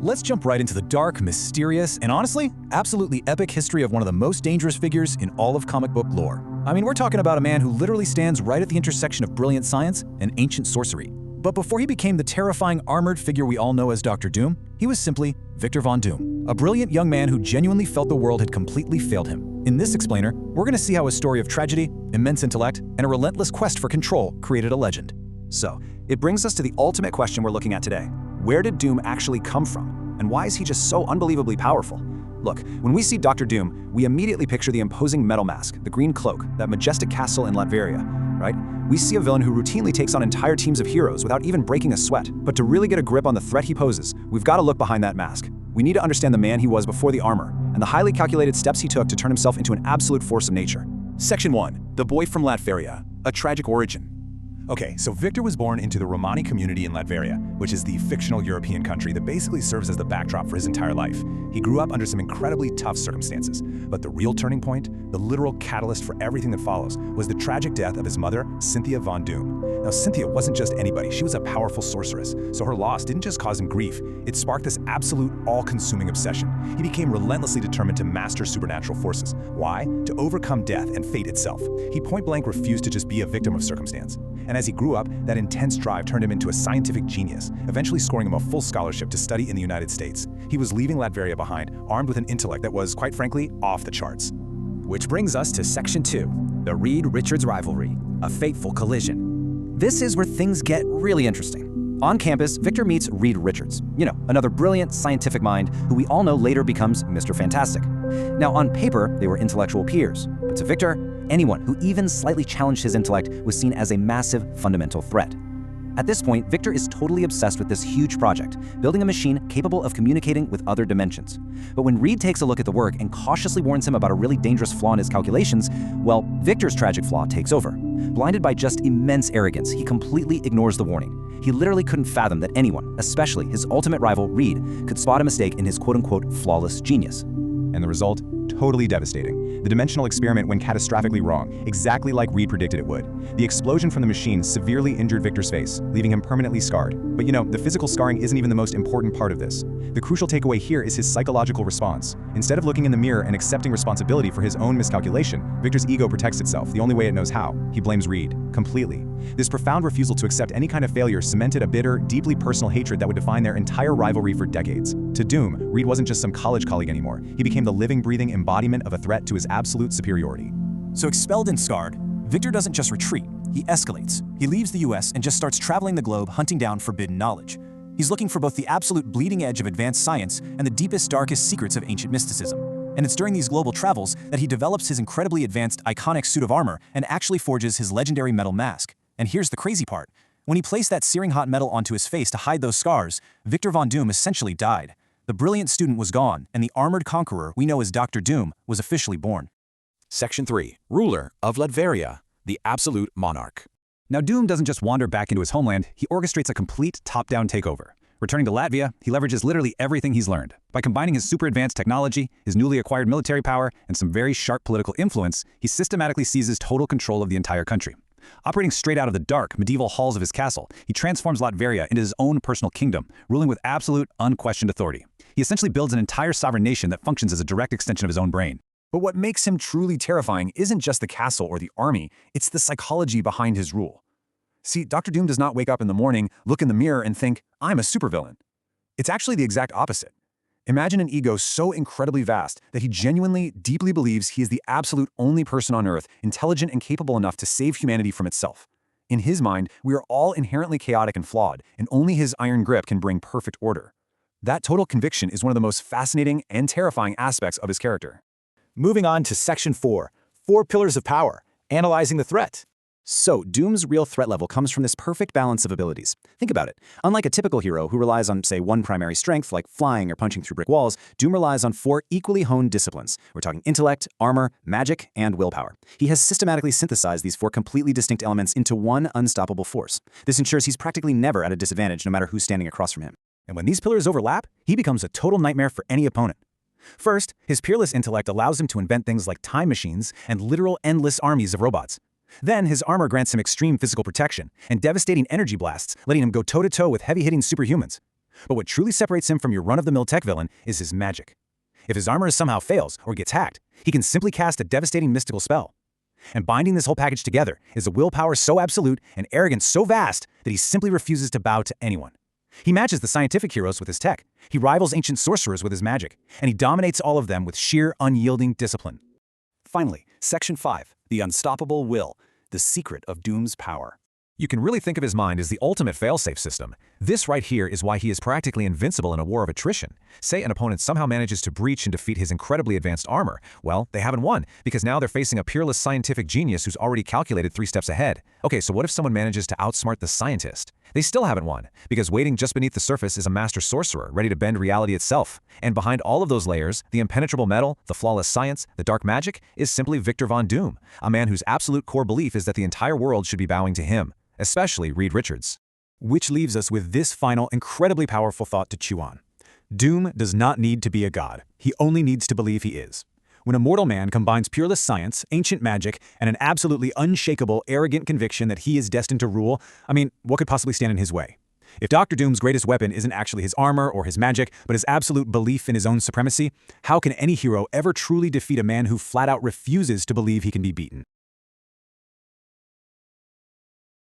let's jump right into the dark, mysterious, and honestly, absolutely epic history of one of the most dangerous figures in all of comic book lore. I mean, we're talking about a man who literally stands right at the intersection of brilliant science and ancient sorcery. But before he became the terrifying armored figure we all know as Dr. Doom, he was simply Victor Von Doom, a brilliant young man who genuinely felt the world had completely failed him. In this explainer, we're going to see how a story of tragedy, immense intellect, and a relentless quest for control created a legend. So, it brings us to the ultimate question we're looking at today. Where did Doom actually come from? And why is he just so unbelievably powerful? Look, when we see Dr. Doom, we immediately picture the imposing metal mask, the green cloak, that majestic castle in Latveria, right? We see a villain who routinely takes on entire teams of heroes without even breaking a sweat. But to really get a grip on the threat he poses, we've got to look behind that mask. We need to understand the man he was before the armor, and the highly calculated steps he took to turn himself into an absolute force of nature. Section 1. The Boy from Latveria, a tragic origin. Okay, so Victor was born into the Romani community in Latveria, which is the fictional European country that basically serves as the backdrop for his entire life. He grew up under some incredibly tough circumstances, but the real turning point, the literal catalyst for everything that follows, was the tragic death of his mother, Cynthia Von Doom. Now, Cynthia wasn't just anybody, she was a powerful sorceress, so her loss didn't just cause him grief, it sparked this absolute, all-consuming obsession. He became relentlessly determined to master supernatural forces. Why? To overcome death and fate itself. He point-blank refused to just be a victim of circumstance. And as he grew up, that intense drive turned him into a scientific genius, eventually scoring him a full scholarship to study in the United States. He was leaving Latveria behind, armed with an intellect that was, quite frankly, off the charts. Which brings us to Section 2, the Reed-Richards rivalry, a fateful collision. This is where things get really interesting. On campus, Victor meets Reed Richards, another brilliant scientific mind who we all know later becomes Mr. Fantastic. Now, on paper, they were intellectual peers, but to Victor, anyone who even slightly challenged his intellect was seen as a massive fundamental threat. At this point, Victor is totally obsessed with this huge project, building a machine capable of communicating with other dimensions. But when Reed takes a look at the work and cautiously warns him about a really dangerous flaw in his calculations, well, Victor's tragic flaw takes over. Blinded by just immense arrogance, he completely ignores the warning. He literally couldn't fathom that anyone, especially his ultimate rival, Reed, could spot a mistake in his quote-unquote flawless genius. And the result? Totally devastating. The dimensional experiment went catastrophically wrong, exactly like Reed predicted it would. The explosion from the machine severely injured Victor's face, leaving him permanently scarred. But the physical scarring isn't even the most important part of this. The crucial takeaway here is his psychological response. Instead of looking in the mirror and accepting responsibility for his own miscalculation, Victor's ego protects itself the only way it knows how. He blames Reed, completely. This profound refusal to accept any kind of failure cemented a bitter, deeply personal hatred that would define their entire rivalry for decades. To Doom, Reed wasn't just some college colleague anymore. He became the living, breathing embodiment of a threat to his absolute superiority. So expelled and scarred, Victor doesn't just retreat, he escalates. He leaves the US and just starts traveling the globe hunting down forbidden knowledge. He's looking for both the absolute bleeding edge of advanced science and the deepest, darkest secrets of ancient mysticism. And it's during these global travels that he develops his incredibly advanced, iconic suit of armor and actually forges his legendary metal mask. And here's the crazy part. When he placed that searing hot metal onto his face to hide those scars, Victor Von Doom essentially died. The brilliant student was gone, and the armored conqueror we know as Dr. Doom was officially born. Section 3. Ruler of Latveria, the absolute monarch. Now, Doom doesn't just wander back into his homeland, he orchestrates a complete top-down takeover. Returning to Latvia, he leverages literally everything he's learned. By combining his super advanced technology, his newly acquired military power, and some very sharp political influence, he systematically seizes total control of the entire country. Operating straight out of the dark, medieval halls of his castle, he transforms Latveria into his own personal kingdom, ruling with absolute, unquestioned authority. He essentially builds an entire sovereign nation that functions as a direct extension of his own brain. But what makes him truly terrifying isn't just the castle or the army, it's the psychology behind his rule. See, Dr. Doom does not wake up in the morning, look in the mirror, and think, I'm a supervillain. It's actually the exact opposite. Imagine an ego so incredibly vast that he genuinely, deeply believes he is the absolute only person on Earth intelligent and capable enough to save humanity from itself. In his mind, we are all inherently chaotic and flawed, and only his iron grip can bring perfect order. That total conviction is one of the most fascinating and terrifying aspects of his character. Moving on to Section 4, 4 Pillars of Power, analyzing the threat. So, Doom's real threat level comes from this perfect balance of abilities. Think about it. Unlike a typical hero who relies on, say, one primary strength, like flying or punching through brick walls, Doom relies on 4 equally honed disciplines. We're talking intellect, armor, magic, and willpower. He has systematically synthesized these 4 completely distinct elements into one unstoppable force. This ensures he's practically never at a disadvantage no matter who's standing across from him. And when these pillars overlap, he becomes a total nightmare for any opponent. First, his peerless intellect allows him to invent things like time machines and literal endless armies of robots. Then, his armor grants him extreme physical protection and devastating energy blasts, letting him go toe-to-toe with heavy-hitting superhumans. But what truly separates him from your run-of-the-mill tech villain is his magic. If his armor somehow fails or gets hacked, he can simply cast a devastating mystical spell. And binding this whole package together is a willpower so absolute and arrogance so vast that he simply refuses to bow to anyone. He matches the scientific heroes with his tech, he rivals ancient sorcerers with his magic, and he dominates all of them with sheer, unyielding discipline. Finally, Section 5, the unstoppable will, the secret of Doom's power. You can really think of his mind as the ultimate failsafe system. This right here is why he is practically invincible in a war of attrition. Say an opponent somehow manages to breach and defeat his incredibly advanced armor. Well, they haven't won, because now they're facing a peerless scientific genius who's already calculated 3 steps ahead. Okay, so what if someone manages to outsmart the scientist? They still haven't won, because waiting just beneath the surface is a master sorcerer ready to bend reality itself. And behind all of those layers, the impenetrable metal, the flawless science, the dark magic, is simply Victor Von Doom, a man whose absolute core belief is that the entire world should be bowing to him. Especially Reed Richards. Which leaves us with this final, incredibly powerful thought to chew on. Doom does not need to be a god. He only needs to believe he is. When a mortal man combines peerless science, ancient magic, and an absolutely unshakable, arrogant conviction that he is destined to rule, what could possibly stand in his way? If Dr. Doom's greatest weapon isn't actually his armor or his magic, but his absolute belief in his own supremacy, how can any hero ever truly defeat a man who flat out refuses to believe he can be beaten?